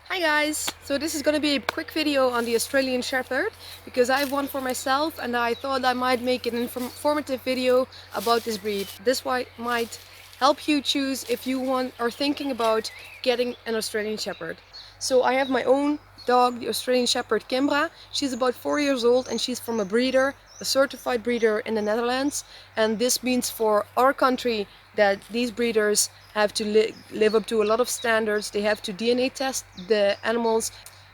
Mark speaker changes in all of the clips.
Speaker 1: Hi guys! So this is going to be a quick video on the Australian Shepherd because I have one for myself and I thought I might make an informative video about this breed. Might help you choose if you are thinking about getting an Australian Shepherd. So I have my own dog, the Australian Shepherd Kimbra. She's about 4 years old and she's from a breeder, a certified breeder in the Netherlands, and this means for our country that these breeders have to live up to a lot of standards. They have to DNA test the animals.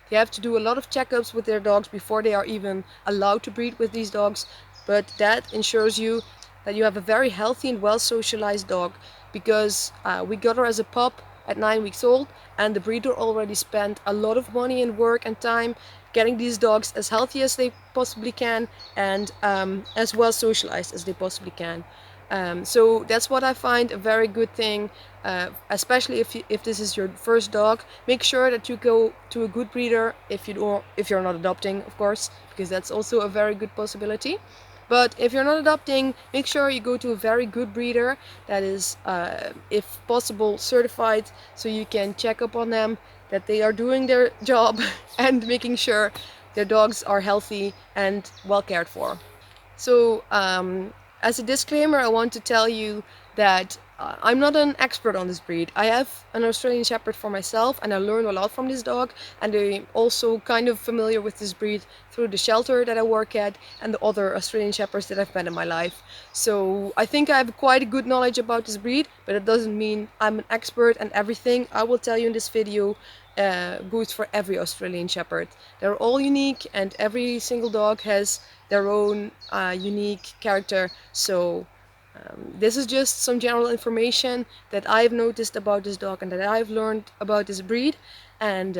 Speaker 1: They have to do a lot of checkups with their dogs before they are even allowed to breed with these dogs. But that ensures you that you have a very healthy and well socialized dog, because we got her as a pup at 9 weeks old, and the breeder already spent a lot of money and work and time getting these dogs as healthy as they possibly can, and as well socialized as they possibly can. So that's what I find a very good thing, especially if this is your first dog. Make sure that you go to a good breeder if you're not adopting, of course, because that's also a very good possibility. But if you're not adopting, make sure you go to a very good breeder that is, if possible, certified, so you can check up on them, that they are doing their job and making sure their dogs are healthy and well cared for. So, as a disclaimer, I want to tell you that I'm not an expert on this breed. I have an Australian Shepherd for myself, and I learned a lot from this dog. And I'm also kind of familiar with this breed through the shelter that I work at and the other Australian Shepherds that I've met in my life. So I think I have quite a good knowledge about this breed, but it doesn't mean I'm an expert, and everything I will tell you in this video goes for every Australian Shepherd. They're all unique, and every single dog has their own unique character. So this is just some general information that I've noticed about this dog and that I've learned about this breed. And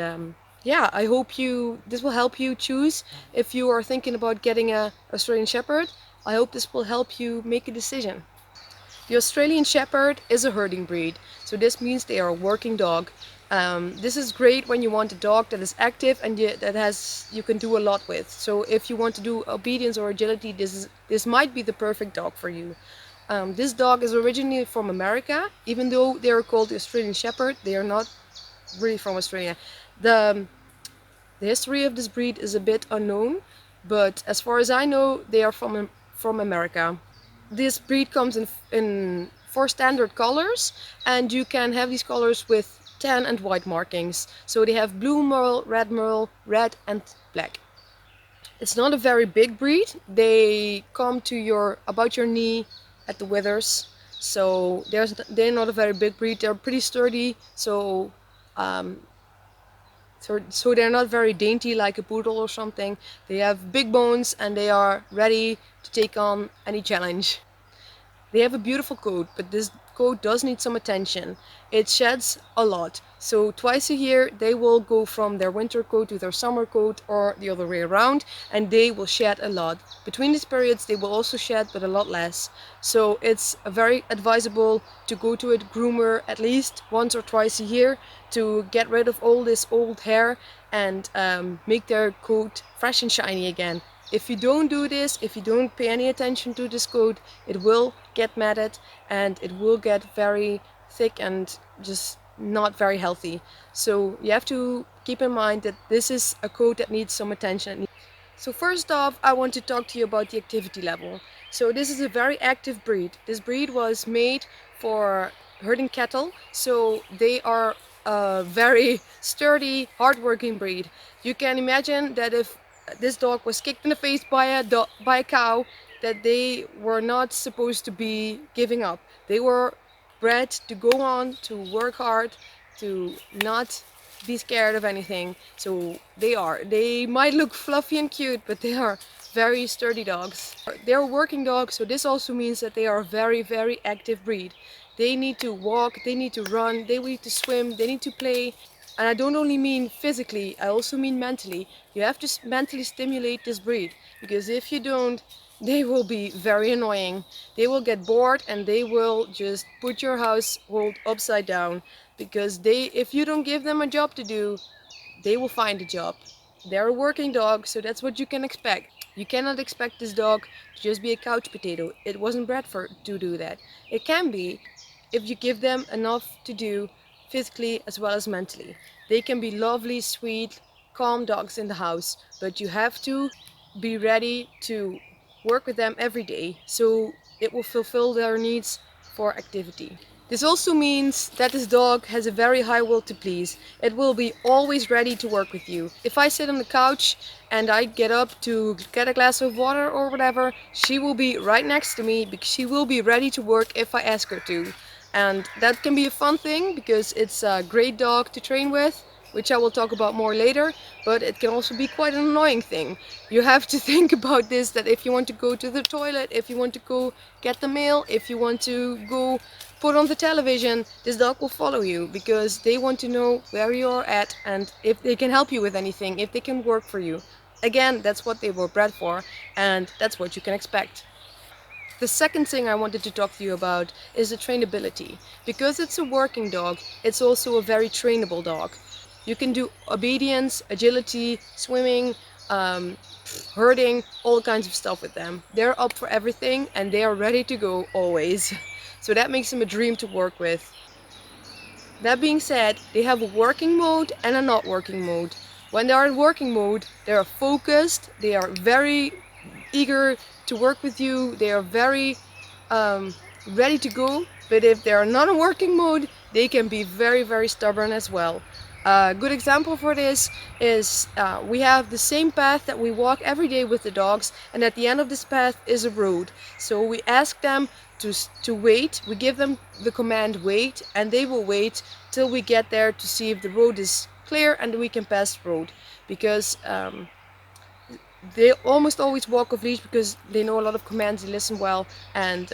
Speaker 1: yeah, I hope this will help you choose if you are thinking about getting a Australian Shepherd. I hope this will help you make a decision. The Australian Shepherd is a herding breed, so this means they are a working dog. This is great when you want a dog that is active and you can do a lot with. So if you want to do obedience or agility, this might be the perfect dog for you. This dog is originally from America. Even though they are called the Australian Shepherd, they are not really from Australia. The the history of this breed is a bit unknown, but as far as I know, they are from America. This breed comes in four standard colors, and you can have these colors with tan and white markings. So they have blue merle, red and black. It's not a very big breed. They come to about your knee at the withers. So they're not a very big breed. They're pretty sturdy. Um, so they're not very dainty like a poodle or something. They have big bones and they are ready to take on any challenge. They have a beautiful coat, but this coat does need some attention. It sheds a lot. So twice a year they will go from their winter coat to their summer coat, or the other way around, and they will shed a lot. Between these periods they will also shed, but a lot less. So it's very advisable to go to a groomer at least once or twice a year to get rid of all this old hair and make their coat fresh and shiny again. If you don't do this, if you don't pay any attention to this coat, it will get matted and it will get very thick and just not very healthy. So you have to keep in mind that this is a coat that needs some attention. So first off, I want to talk to you about the activity level. So this is a very active breed. This breed was made for herding cattle, so they are a very sturdy, hardworking breed. You can imagine that if this dog was kicked in the face by a cow, that they were not supposed to be giving up. They were bred to go on, to work hard, to not be scared of anything. So they might look fluffy and cute, but they are very sturdy dogs. They're working dogs, so this also means that they are a very, very active breed. They need to walk, they need to run, they need to swim, they need to play. And I don't only mean physically, I also mean mentally. You have to mentally stimulate this breed, because if you don't, they will be very annoying. They will get bored and they will just put your household upside down, because if you don't give them a job to do, they will find a job. They're a working dog, so that's what you can expect. You cannot expect this dog to just be a couch potato. It wasn't bred to do that. It can be if you give them enough to do physically as well as mentally. They can be lovely, sweet, calm dogs in the house, but you have to be ready to work with them every day so it will fulfill their needs for activity. This also means that this dog has a very high will to please. It will be always ready to work with you. If I sit on the couch and I get up to get a glass of water or whatever, she will be right next to me because she will be ready to work if I ask her to. And that can be a fun thing because it's a great dog to train with, which I will talk about more later, but it can also be quite an annoying thing. You have to think about this, that if you want to go to the toilet, if you want to go get the mail, if you want to go put on the television, this dog will follow you because they want to know where you're at and if they can help you with anything, if they can work for you. Again, that's what they were bred for, and that's what you can expect. The second thing I wanted to talk to you about is the trainability. Because it's a working dog, it's also a very trainable dog. You can do obedience, agility, swimming, herding, all kinds of stuff with them. They're up for everything and they are ready to go always. So that makes them a dream to work with. That being said, they have a working mode and a not working mode. When they are in working mode, they are focused, they are very eager to work with you, they are very ready to go. But if they are not in working mode, they can be very, very stubborn as well. A good example for this is we have the same path that we walk every day with the dogs, and at the end of this path is a road. So we ask them to wait, we give them the command wait, and they will wait till we get there to see if the road is clear and we can pass the road. Because they almost always walk off leash because they know a lot of commands, they listen well, and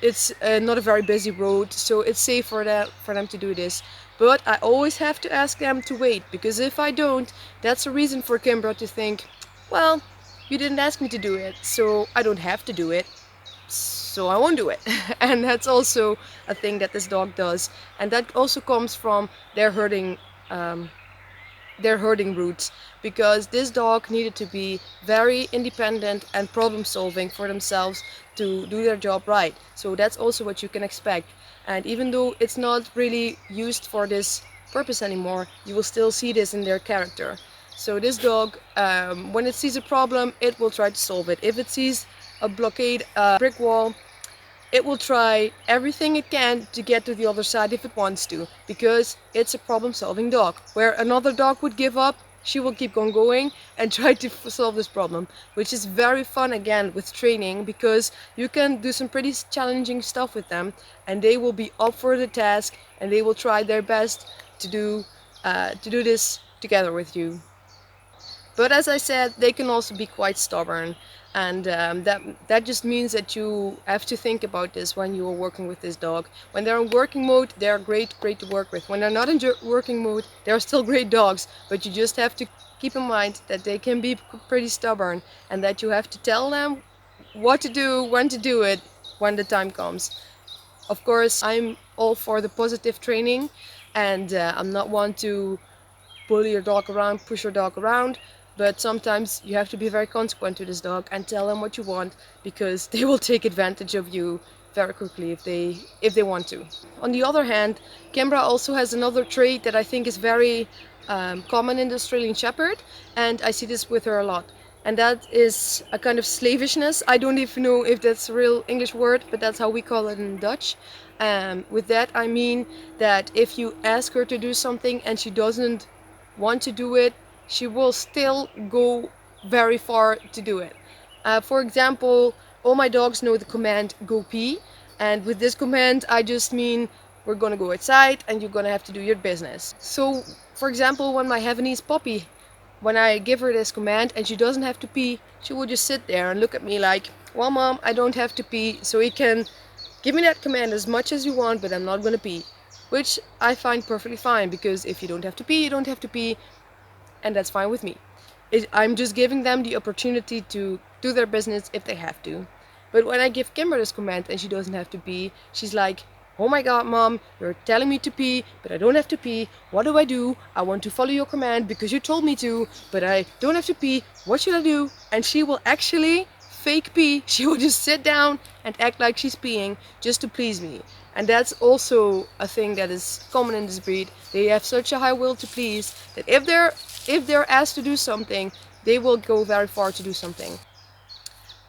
Speaker 1: it's not a very busy road, so it's safe for them to do this. But I always have to ask them to wait, because if I don't, that's a reason for Kimbra to think, well, you didn't ask me to do it, so I don't have to do it, so I won't do it. And that's also a thing that this dog does, and that also comes from their herding roots, because this dog needed to be very independent and problem solving for themselves to do their job right. So that's also what you can expect. And even though it's not really used for this purpose anymore, you will still see this in their character. So this dog, when it sees a problem, it will try to solve it. If it sees a blockade, a brick wall, it will try everything it can to get to the other side if it wants to, because it's a problem-solving dog. Where another dog would give up, she will keep on going and try to solve this problem, which is very fun again with training, because you can do some pretty challenging stuff with them and they will be up for the task and they will try their best to do this together with you. But as I said, they can also be quite stubborn, and that just means that you have to think about this when you are working with this dog. When they're in working mode, they're great to work with. When they're not in working mode, they're still great dogs, but you just have to keep in mind that they can be pretty stubborn, and that you have to tell them what to do, when to do it, when the time comes. Of course, I'm all for the positive training, and I'm not one to bully your dog around, push your dog around, but sometimes you have to be very consequent to this dog and tell them what you want, because they will take advantage of you very quickly if they want to. On the other hand, Kimbra also has another trait that I think is very common in the Australian Shepherd, and I see this with her a lot. And that is a kind of slavishness. I don't even know if that's a real English word, but that's how we call it in Dutch. With that I mean that if you ask her to do something and she doesn't want to do it, she will still go very far to do it. For example, all my dogs know the command go pee, and with this command I just mean we're gonna go outside and you're gonna have to do your business. So for example, when my Havanese puppy, when I give her this command and she doesn't have to pee, she will just sit there and look at me like, well mom, I don't have to pee, so you can give me that command as much as you want, but I'm not gonna pee. Which I find perfectly fine, because if you don't have to pee, you don't have to pee, and that's fine with me. I'm just giving them the opportunity to do their business if they have to. But when I give Kimber this command and she doesn't have to pee, she's like, oh my god mom, you're telling me to pee, but I don't have to pee. What do? I want to follow your command because you told me to, but I don't have to pee. What should I do? And she will actually fake pee. She will just sit down and act like she's peeing just to please me. And that's also a thing that is common in this breed. They have such a high will to please that if they're asked to do something, they will go very far to do something.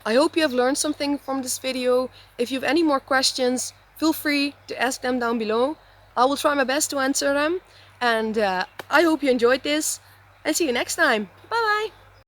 Speaker 1: I hope you have learned something from this video. If you have any more questions, feel free to ask them down below. I will try my best to answer them. And I hope you enjoyed this, and see you next time.